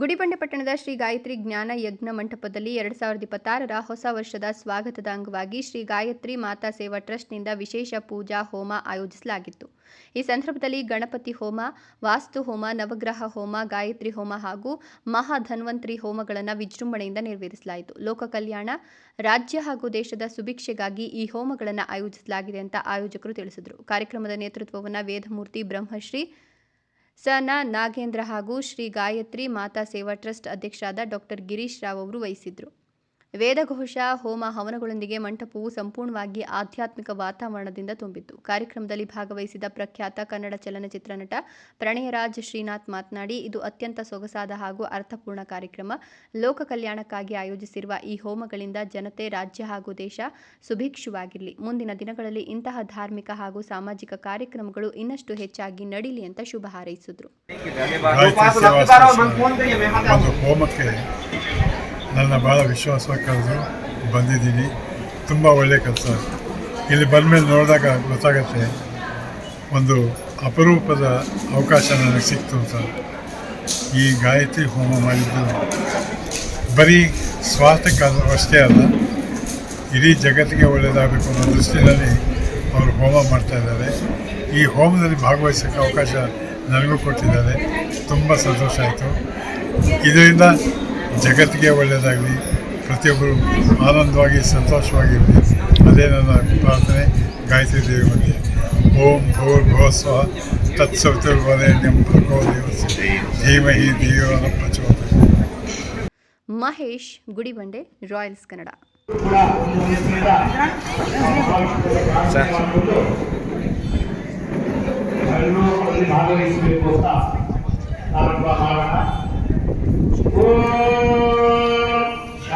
ಗುಡಿಬಂಡೆ ಪಟ್ಟಣದ ಶ್ರೀ ಗಾಯತ್ರಿ ಜ್ಞಾನ ಯಜ್ಞ ಮಂಟಪದಲ್ಲಿ 2026ರ ಹೊಸ ವರ್ಷದ ಸ್ವಾಗತದ ಅಂಗವಾಗಿ ಶ್ರೀ ಗಾಯತ್ರಿ ಮಾತಾ ಸೇವಾ ಟ್ರಸ್ಟ್ನಿಂದ ವಿಶೇಷ ಪೂಜಾ ಹೋಮ ಆಯೋಜಿಸಲಾಗಿತ್ತು. ಈ ಸಂದರ್ಭದಲ್ಲಿ ಗಣಪತಿ ಹೋಮ, ವಾಸ್ತು ಹೋಮ, ನವಗ್ರಹ ಹೋಮ, ಗಾಯತ್ರಿ ಹೋಮ ಹಾಗೂ ಮಹಾಧನ್ವಂತರಿ ಹೋಮಗಳನ್ನು ವಿಜೃಂಭಣೆಯಿಂದ ನೆರವೇರಿಸಲಾಯಿತು. ಲೋಕ ಕಲ್ಯಾಣ, ರಾಜ್ಯ ಹಾಗೂ ದೇಶದ ಸುಭಿಕ್ಷೆಗಾಗಿ ಈ ಹೋಮಗಳನ್ನು ಆಯೋಜಿಸಲಾಗಿದೆ ಅಂತ ಆಯೋಜಕರು ತಿಳಿಸಿದರು. ಕಾರ್ಯಕ್ರಮದ ನೇತೃತ್ವವನ್ನು ವೇದಮೂರ್ತಿ ಬ್ರಹ್ಮಶ್ರೀ ಸ.ನ. ನಾಗೇಂದ್ರ ಹಾಗೂ ಶ್ರೀ ಗಾಯತ್ರಿ ಮಾತಾ ಸೇವಾ ಟ್ರಸ್ಟ್ ಅಧ್ಯಕ್ಷರಾದ ಡಾ. ಗಿರೀಶ್ ರಾವ್ ಅವರು ವಹಿಸಿದ್ದರು. ವೇದಘೋಷ, ಹೋಮ ಹವನಗಳೊಂದಿಗೆ ಮಂಟಪವು ಸಂಪೂರ್ಣವಾಗಿ ಆಧ್ಯಾತ್ಮಿಕ ವಾತಾವರಣದಿಂದ ತುಂಬಿತ್ತು. ಕಾರ್ಯಕ್ರಮದಲ್ಲಿ ಭಾಗವಹಿಸಿದ ಪ್ರಖ್ಯಾತ ಕನ್ನಡ ಚಲನಚಿತ್ರ ನಟ ಪ್ರಣಯರಾಜ್ ಶ್ರೀನಾಥ್ ಮಾತನಾಡಿ, ಇದು ಅತ್ಯಂತ ಸೊಗಸಾದ ಹಾಗೂ ಅರ್ಥಪೂರ್ಣ ಕಾರ್ಯಕ್ರಮ. ಲೋಕ ಕಲ್ಯಾಣಕ್ಕಾಗಿ ಆಯೋಜಿಸಿರುವ ಈ ಹೋಮಗಳಿಂದ ಜನತೆ, ರಾಜ್ಯ ಹಾಗೂ ದೇಶ ಸುಭಿಕ್ಷವಾಗಿರಲಿ. ಮುಂದಿನ ದಿನಗಳಲ್ಲಿ ಇಂತಹ ಧಾರ್ಮಿಕ ಹಾಗೂ ಸಾಮಾಜಿಕ ಕಾರ್ಯಕ್ರಮಗಳು ಇನ್ನಷ್ಟು ಹೆಚ್ಚಾಗಿ ನಡೀಲಿ ಅಂತ ಶುಭ ಹಾರೈಸಿದರು. ನನ್ನ ಭಾಳ ವಿಶ್ವಾಸವಾಗಿ ಕರೆದು ಬಂದಿದ್ದೀನಿ. ತುಂಬ ಒಳ್ಳೆಯ ಕೆಲಸ. ಇಲ್ಲಿ ಬಂದಮೇಲೆ ನೋಡಿದಾಗ ಗೊತ್ತಾಗತ್ತೆ, ಒಂದು ಅಪರೂಪದ ಅವಕಾಶ ನನಗೆ ಸಿಕ್ತು ಅಂತ. ಈ ಗಾಯತ್ರಿ ಹೋಮ ಮಾಡಿದ್ದು ಬರೀ ಸ್ವಾರ್ಥಕ್ಕಷ್ಟೇ ಅಲ್ಲ, ಇಡೀ ಜಗತ್ತಿಗೆ ಒಳ್ಳೆಯದಾಗಬೇಕು ಅನ್ನೋ ದೃಷ್ಟಿಯಲ್ಲಿ ಅವರು ಹೋಮ ಮಾಡ್ತಾಯಿದ್ದಾರೆ. ಈ ಹೋಮದಲ್ಲಿ ಭಾಗವಹಿಸೋಕ್ಕೆ ಅವಕಾಶ ನನಗೂ ಕೊಟ್ಟಿದ್ದಾರೆ. ತುಂಬ ಸಂತೋಷ ಆಯಿತು. ಇದರಿಂದ ಜಗತ್ತಿಗೆ ಒಳ್ಳೆಯದಾಗಲಿ, ಪ್ರತಿಯೊಬ್ಬರು ಆನಂದವಾಗಿ ಸಂತೋಷವಾಗಿರಲಿ, ಅದೇ ನನ್ನ ಪ್ರಾರ್ಥನೆ. ಗಾಯತ್ರಿ ದೇವಿ ಬಗ್ಗೆ ಓಂ ಭೂರ್ಭುವಃ ಸ್ವಃ ತತ್ಸವಿತುರ್ವರೆಣ್ಯಂ ಭರ್ಗೋ ದೇವಸ್ಯ ಧೀಮಹಿ ಧಿಯೋ ನಃ ಪ್ರಚೋದಯಾತ್. ಮಹೇಶ್, ಗುಡಿಬಂಡೆ, ರಾಯಲ್ಸ್ ಕನ್ನಡ. ಭಾಗವಹಿಸಬೇಕು ಅಂತ